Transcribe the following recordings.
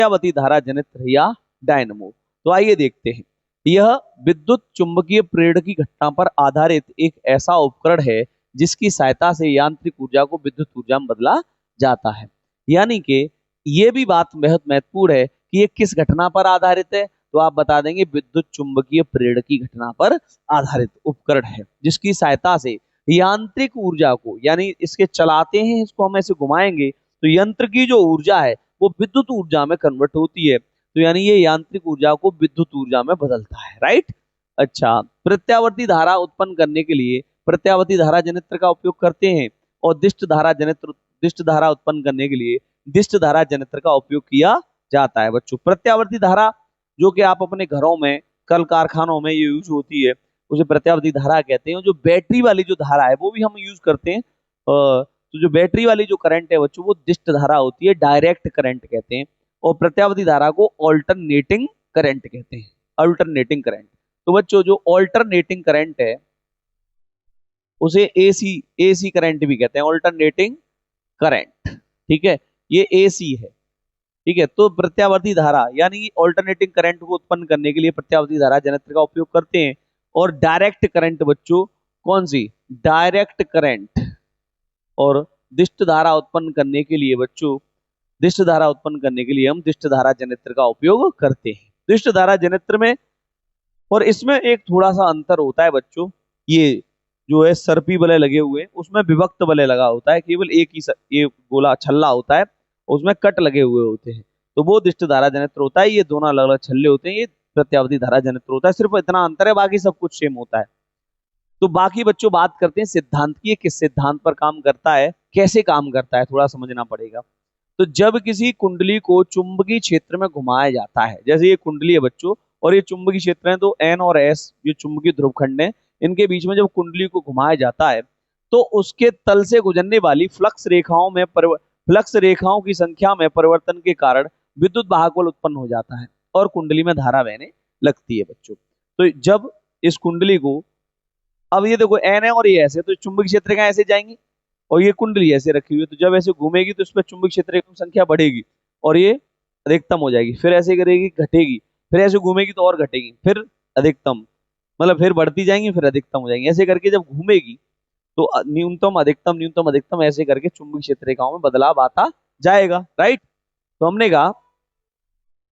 प्रत्यावर्ती धारा जनित्र या डायनमो। तो आइए देखते हैं। यह विद्युत चुंबकीय प्रेरण की घटना पर आधारित एक ऐसा उपकरण है जिसकी सहायता से यांत्रिक ऊर्जा को विद्युत ऊर्जा में बदला जाता है। यानी कि ये भी बात बहुत महत्वपूर्ण है कि ये किस घटना पर आधारित है, तो आप बता देंगे विद्युत चुंबकीय प्रेरण की घटना पर आधारित उपकरण है जिसकी सहायता से यांत्रिक ऊर्जा को, यानी इसके चलाते हैं, इसको हम ऐसे घुमाएंगे तो यंत्र की जो ऊर्जा है वो विद्युत ऊर्जा में कन्वर्ट होती है। तो यानी ये यांत्रिक ऊर्जा को विद्युत ऊर्जा में बदलता है, राइट। अच्छा, प्रत्यावर्ती धारा उत्पन्न करने के लिए प्रत्यावर्ती धारा जनित्र का उपयोग करते हैं और दिष्ट धारा उत्पन्न करने के लिए दिष्ट धारा जनित्र का उपयोग किया जाता है। बच्चों, प्रत्यावर्ती धारा जो कि आप अपने घरों में, कल कारखानों में ये यूज होती है, उसे प्रत्यावर्ती धारा कहते हैं। जो बैटरी वाली जो धारा है वो भी हम यूज करते हैं। तो जो बैटरी वाली जो करंट है बच्चों वो दिष्ट धारा होती है, डायरेक्ट करंट कहते हैं। और प्रत्यावर्ती धारा को ऑल्टरनेटिंग करंट कहते हैं, अल्टरनेटिंग करंट। तो बच्चों, जो ऑल्टरनेटिंग करंट है उसे एसी करंट भी कहते हैं, ऑल्टरनेटिंग करंट। ठीक है, ये एसी है। ठीक है, तो प्रत्यावर्ती धारा यानी ऑल्टरनेटिंग करंट को उत्पन्न करने के लिए प्रत्यावर्ती धारा जनित्र का उपयोग करते हैं। और डायरेक्ट करंट बच्चों, कौन सी? Direct current. और दिष्ट धारा उत्पन्न करने के लिए बच्चों, दिष्ट धारा उत्पन्न करने के लिए हम दिष्ट धारा जनित्र का उपयोग करते हैं। दिष्ट धारा जनित्र में और इसमें एक थोड़ा सा अंतर होता है बच्चों। ये जो है सर्पी बल्ले लगे हुए, उसमें विभक्त बल्ले लगा होता है, केवल एक ही ये गोला छल्ला होता है, उसमें कट लगे हुए होते हैं, तो वो दिष्ट धारा जनित्र होता है। ये दोनों अलग अलग छल्ले होते हैं, ये प्रत्यावर्ती धारा जनित्र होता है। सिर्फ इतना अंतर है, बाकी सब कुछ सेम होता है। तो बाकी बच्चों बात करते हैं सिद्धांत की, किस सिद्धांत पर काम करता है, कैसे काम करता है, थोड़ा समझना पड़ेगा। तो जब किसी कुंडली को चुंबकीय क्षेत्र में घुमाया जाता है, जैसे ये कुंडली है बच्चों और ये चुंबकीय क्षेत्र है, तो एन और एस जो चुंबकीय ध्रुवखंड है, इनके बीच में जब कुंडली को घुमाया जाता है तो उसके तल से गुजरने वाली फ्लक्स रेखाओं की संख्या में परिवर्तन के कारण विद्युत वाहक बल उत्पन्न हो जाता है और कुंडली में धारा बहने लगती है बच्चों। तो जब इस कुंडली को, अब ये देखो एन है और ये ऐसे, तो चुंबकीय क्षेत्र का ऐसे जाएंगे और ये कुंडली ऐसे रखी हुई है, तो जब ऐसे घूमेगी तो इसमें चुंबकीय क्षेत्र की संख्या बढ़ेगी और ये अधिकतम हो जाएगी, फिर ऐसे करेगी घटेगी, फिर ऐसे घूमेगी तो और घटेगी, फिर अधिकतम, मतलब फिर बढ़ती जाएंगी, फिर अधिकतम हो जाएंगी। ऐसे करके जब घूमेगी तो न्यूनतम अधिकतम ऐसे करके चुंबकीय क्षेत्र रेखाओं में बदलाव आता जाएगा, राइट। तो हमने कहा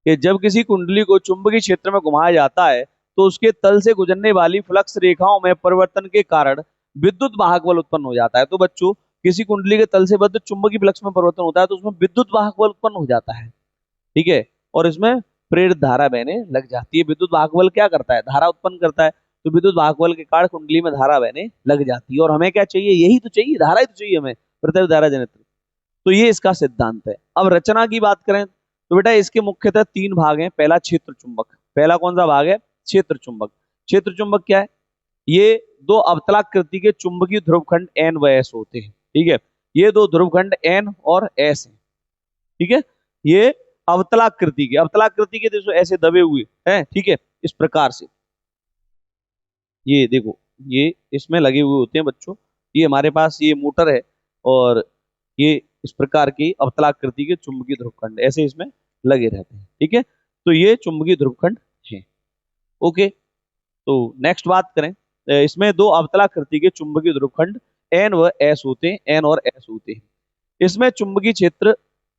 कि जब किसी कुंडली को चुंबकीय क्षेत्र में घुमाया जाता है तो उसके तल से गुजरने वाली फ्लक्स रेखाओं में परिवर्तन के कारण विद्युत वाहक बल उत्पन्न हो जाता है। तो बच्चों, किसी कुंडली के तल से विद्युत चुंबकीय फ्लक्स में परिवर्तन होता है तो उसमें विद्युत वाहक बल उत्पन्न हो जाता है। ठीक है, और इसमें प्रेरित धारा बहने लग जाती है। विद्युत वाहक बल क्या करता है? धारा उत्पन्न करता है। तो विद्युत वाहक बल के कारण कुंडली में धारा बहने लग जाती है। और हमें क्या चाहिए? यही तो चाहिए, धारा ही तो चाहिए हमें, प्रत्यावर्ती धारा जनित्र। तो ये इसका सिद्धांत है। अब रचना की बात करें तो बेटा इसके मुख्यतः 3 भाग हैं। पहला क्षेत्र चुंबक। पहला कौन सा भाग है? क्षेत्र चुंबक। क्षेत्र चुंबक क्या है? ये 2 अवतलाकृति के चुंबकीय ध्रुवखंड एन व एस होते हैं। ठीक है, ये 2 ध्रुवखंड एन और एस हैं। ठीक है, ये अवतलाकृति के देखो ऐसे दबे हुए हैं। ठीक है, इस प्रकार से ये देखो, ये इसमें लगे हुए होते हैं बच्चों। ये हमारे पास ये मोटर है और ये इस प्रकार की अवतलाकृति के चुंबकीय ध्रुवखंड ऐसे इसमें लगे रहते हैं। ठीक है, तो ये चुंबकीय ध्रुवखंड है। ओके, तो नेक्स्ट बात करें, इसमें 2 अवतलाकृति के चुंबकीय ध्रुवखंड एन व एस होते हैं, एन और एस होते हैं। इसमें चुंबकीय क्षेत्र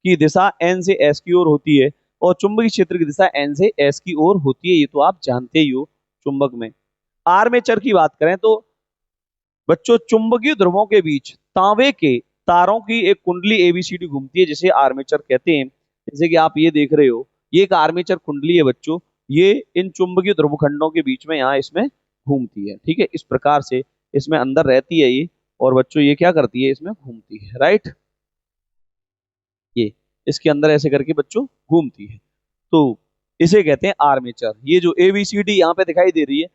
की दिशा एन से एस की ओर होती है और चुंबकीय क्षेत्र की दिशा एन से एस की ओर होती है। ये तो आप जानते ही हो चुंबक में। आर्मेचर की बात करें तो बच्चों चुंबकीय ध्रुवों के बीच तांबे के तारों की एक कुंडली एबीसीडी घूमती है जिसे आर्मेचर कहते हैं। जैसे कि आप ये देख रहे हो, ये एक आर्मेचर कुंडली है बच्चों। ये इन चुंबकीय ध्रुवखंडों के बीच में यहाँ इसमें घूमती है। ठीक है, इस प्रकार से इसमें अंदर रहती है ये, और बच्चों ये क्या करती है? इसमें घूमती है, राइट। ये इसके अंदर ऐसे करके बच्चों घूमती है, तो इसे कहते हैं आर्मेचर। ये जो एबीसीडी यहाँ पे दिखाई दे रही है,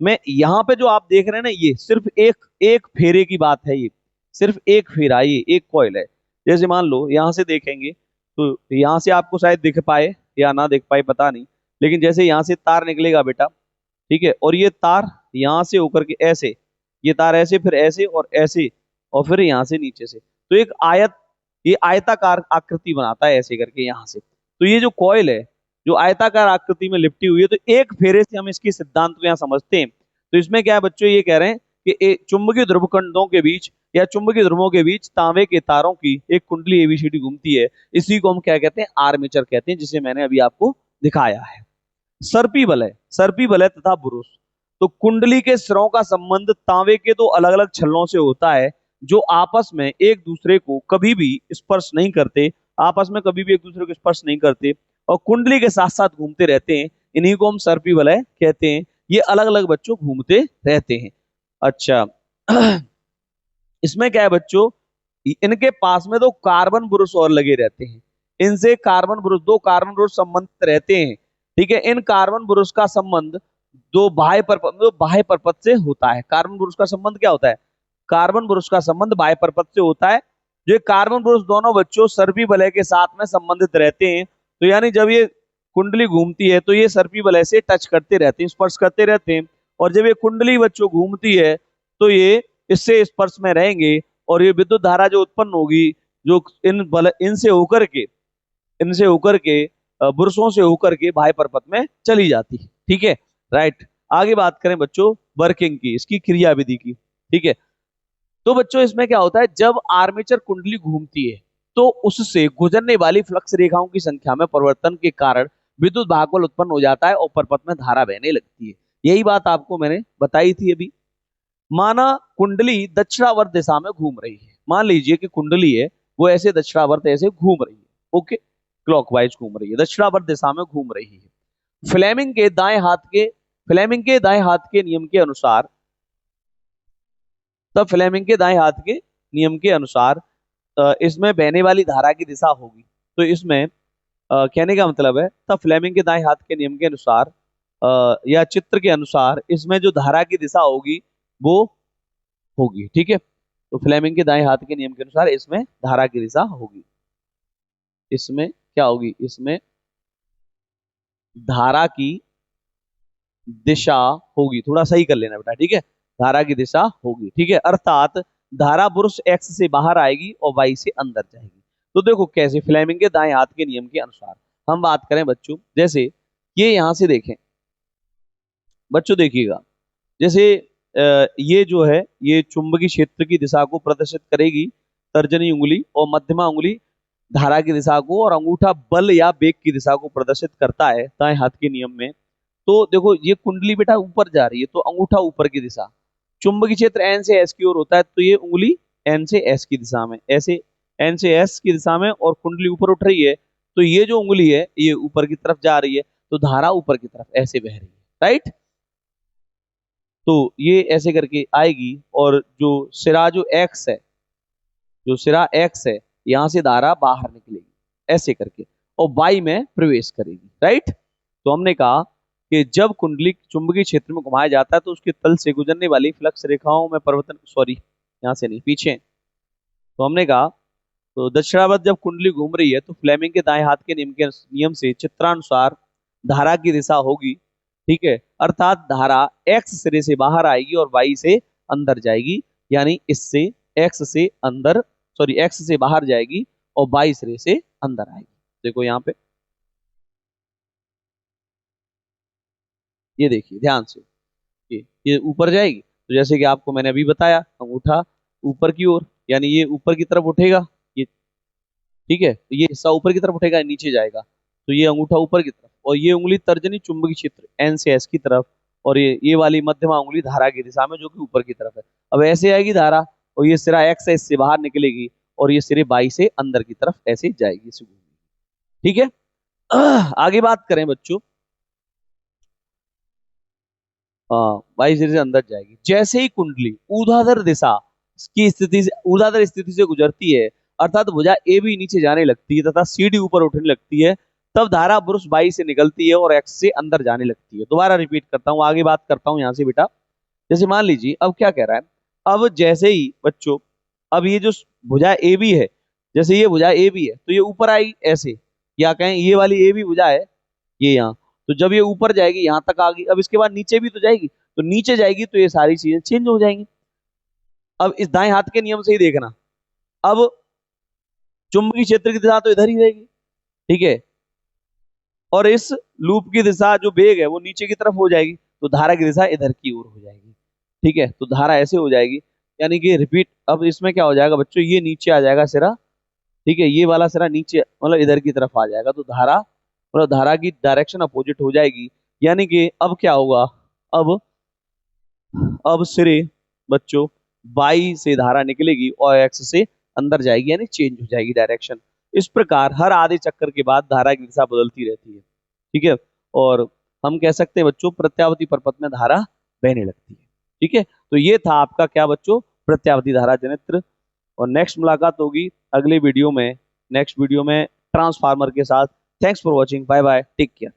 मैं यहाँ पे जो आप देख रहे हैं ना, ये सिर्फ एक फेरे की बात है। ये सिर्फ एक फेरा, ये एक कॉइल है। जैसे मान लो यहाँ से देखेंगे तो यहाँ से आपको शायद दिख पाए या ना दिख पाए पता नहीं, लेकिन जैसे यहाँ से तार निकलेगा बेटा, ठीक है, और ये तार यहाँ से होकर के ऐसे, ये तार ऐसे, फिर ऐसे और ऐसे, और फिर यहाँ से नीचे से, तो एक आयत, ये आयताकार आकृति बनाता है ऐसे करके यहाँ से। तो तो ये जो कॉइल है जो आयताकार आकृति में लिपटी हुई है, तो एक फेरे से हम इसके सिद्धांत को यहाँ समझते हैं। तो इसमें क्या है बच्चों, ये कह रहे हैं कि चुंबकीय ध्रुवखंडों के बीच या चुंबकीय ध्रुवों के बीच तांबे के तारों की एक कुंडली एबीसीडी घूमती है। इसी को हम क्या कहते हैं, आर्मेचर कहते हैं, जिसे मैंने अभी आपको दिखाया है। सर्पी बल है तथा बुरुष। तो कुंडली के सिरों का संबंध तांबे के दो अलग अलग छल्लों से होता है, जो आपस में एक दूसरे को कभी भी स्पर्श नहीं करते, आपस में कभी भी एक दूसरे को स्पर्श नहीं करते और कुंडली के साथ साथ घूमते रहते हैं। इन्हीं को हम सर्पी वलय कहते हैं। ये अलग अलग बच्चों घूमते रहते हैं। अच्छा इसमें क्या है बच्चों, इनके पास में दो कार्बन बुरुष और लगे रहते हैं। इनसे कार्बन बुरुष, दो कार्बन बुरुष संबंधित रहते हैं। ठीक है, इन कार्बन बुरुष का संबंध दो बाह्य परपथ से होता है। कार्बन बुरुष का संबंध क्या होता है, कार्बन बुरुष का संबंध बाह्य परपथ से होता है। जो कार्बन बुरुष दोनों बच्चों सर्पी वलय के साथ में संबंधित रहते हैं। तो यानी जब ये कुंडली घूमती है तो ये सर्पी वलय से टच करते रहते हैं, स्पर्श करते रहते हैं। और जब ये कुंडली बच्चों घूमती है तो ये इससे स्पर्श में रहेंगे और ये विद्युत धारा जो उत्पन्न होगी, जो इनसे होकर के बुरुषों से होकर के बाह्य परपथ में चली जाती है। ठीक है, राइट। आगे बात करें बच्चों वर्किंग की, इसकी क्रिया विधि की। ठीक है, तो बच्चों इसमें क्या होता है, जब आर्मेचर कुंडली घूमती है तो उससे गुजरने वाली फ्लक्स रेखाओं की संख्या में परिवर्तन के कारण विद्युत भागबल उत्पन्न हो जाता है और परपथ में धारा बहने लगती है। यही बात आपको मैंने बताई थी अभी। माना कुंडली दक्षिणावर्त दिशा में घूम रही है। मान लीजिए कि कुंडली है वो ऐसे दक्षिणावर्त ऐसे घूम रही है, ओके, क्लॉकवाइज घूम रही है, दक्षिणावर्त दिशा में घूम रही है। फ्लेमिंग के दाएं हाथ के नियम के अनुसार, तब फ्लेमिंग के दाएं हाथ के नियम के अनुसार इसमें बहने वाली धारा की दिशा होगी। तो इसमें कहने का मतलब है, तब फ्लेमिंग के दाएं हाथ के नियम के अनुसार या चित्र के अनुसार इसमें जो धारा की दिशा होगी वो होगी। ठीक है, तो फ्लेमिंग के दाएं हाथ के नियम के अनुसार इसमें धारा की दिशा होगी। इसमें क्या होगी, इसमें धारा की दिशा होगी। थोड़ा सही कर लेना बेटा, ठीक है, धारा की दिशा होगी। ठीक है, अर्थात धारा बुरुष एक्स से बाहर आएगी और वाई से अंदर जाएगी। तो देखो कैसे, फ्लेमिंग के दाएं हाथ के नियम के अनुसार हम बात करें बच्चों, जैसे ये यहां से देखें बच्चों, देखिएगा जैसे ये जो है ये चुंबकीय क्षेत्र की दिशा को प्रदर्शित करेगी, तर्जनी उंगली और मध्यमा उंगली धारा की दिशा को, और अंगूठा बल या वेग की दिशा को प्रदर्शित करता है दाएं हाथ के नियम में। तो देखो ये कुंडली बेटा ऊपर जा रही है तो अंगूठा ऊपर की दिशा, चुंबकीय क्षेत्र एन से एस की ओर होता है तो ये उंगली एन से एस की दिशा में, ऐसे एन से एस की दिशा में, और कुंडली ऊपर उठ रही है तो ये जो उंगली है ये ऊपर की तरफ जा रही है, तो धारा ऊपर की तरफ ऐसे बह रही है, राइट। तो ये ऐसे करके आएगी और जो सिरा जो एक्स है, जो सिरा एक्स है यहां से धारा बाहर निकलेगी ऐसे करके और वाई में प्रवेश करेगी, राइट। तो हमने कहा कि जब कुंडली चुंबकीय क्षेत्र में घुमाया जाता है तो उसके तल से गुजरने वाली फ्लक्स रेखाओं में परिवर्तन, सॉरी यहां से नहीं पीछे, तो हमने कहा तो दक्षिणावर्त जब कुंडली घूम रही है तो फ्लेमिंग के दाएं हाथ के नियम से चित्रानुसार धारा की दिशा होगी। ठीक है, अर्थात धारा एक्स सिरे से बाहर आएगी और वाई से अंदर जाएगी, यानी इससे एक्स से अंदर, सॉरी एक्स से बाहर जाएगी और वाई सिरे से अंदर आएगी। देखो यहाँ पे ये देखिए ध्यान से, ये ऊपर जाएगी तो जैसे कि आपको मैंने अभी बताया, अंगूठा ऊपर की ओर, यानी ये ऊपर की तरफ उठेगा ये, ठीक है, तो ये हिस्सा ऊपर की तरफ उठेगा, नीचे जाएगा, तो ये अंगूठा ऊपर की तरफ और ये उंगली तर्जनी चुंबकीय क्षेत्र एन से एस की तरफ, और ये वाली मध्यमा उंगली धारा की दिशा में जो कि ऊपर की तरफ है। अब ऐसे आएगी धारा और ये सिरा एक्स है इससे बाहर निकलेगी और ये सिरे बाई से अंदर की तरफ ऐसे जाएगी, इसे घूमेगी। ठीक है, आगे बात करें बच्चों, हाँ बाई सिरे से अंदर जाएगी। जैसे ही कुंडली ऊर्ध्वाधर दिशा की स्थिति से, ऊर्ध्वाधर स्थिति से गुजरती है, अर्थात भुजा ए भी नीचे जाने लगती है तथा सीडी ऊपर उठने लगती है, तब धारा बुरुष बाई से निकलती है और एक्स से अंदर जाने लगती है। दोबारा रिपीट करता हूँ, आगे बात करता हूँ यहाँ से बेटा। जैसे मान लीजिए अब क्या कह रहा है, अब जैसे ही बच्चों, अब ये जो भुजा ए बी है, जैसे ये भुजा ए बी है तो ये ऊपर आई ऐसे, या कहें ये वाली ए बी भुजा है ये यहाँ, तो जब ये ऊपर जाएगी यहां तक आ गई, अब इसके बाद नीचे भी तो जाएगी, तो नीचे जाएगी तो ये सारी चीजें चेंज हो जाएंगी। अब इस दाएं हाथ के नियम से ही देखना, अब चुंबकीय क्षेत्र की दिशा तो इधर ही रहेगी, ठीक है, और इस लूप की दिशा जो वेग है वो नीचे की तरफ हो जाएगी, तो धारा की दिशा इधर की ओर हो जाएगी। ठीक है, तो धारा ऐसे हो जाएगी, यानी कि रिपीट। अब इसमें क्या हो जाएगा बच्चों, ये नीचे आ जाएगा सिरा, ठीक है, ये वाला सिरा नीचे मतलब इधर की तरफ आ जाएगा, तो धारा मतलब धारा की डायरेक्शन अपोजिट हो जाएगी। यानी कि अब क्या होगा, अब सिरे बच्चों बाई से धारा निकलेगी और एक्स से अंदर जाएगी, यानी चेंज हो जाएगी डायरेक्शन। इस प्रकार हर आधे चक्कर के बाद धारा की दिशा बदलती रहती है। ठीक है, और हम कह सकते हैं बच्चों प्रत्यावर्ती परपथ में धारा बहने लगती है। ठीक है, तो ये था आपका क्या बच्चों, प्रत्यावर्ती धारा जनित्र। और नेक्स्ट मुलाकात होगी अगले वीडियो में, नेक्स्ट वीडियो में ट्रांसफार्मर के साथ। Thanks for watching, bye bye, take care.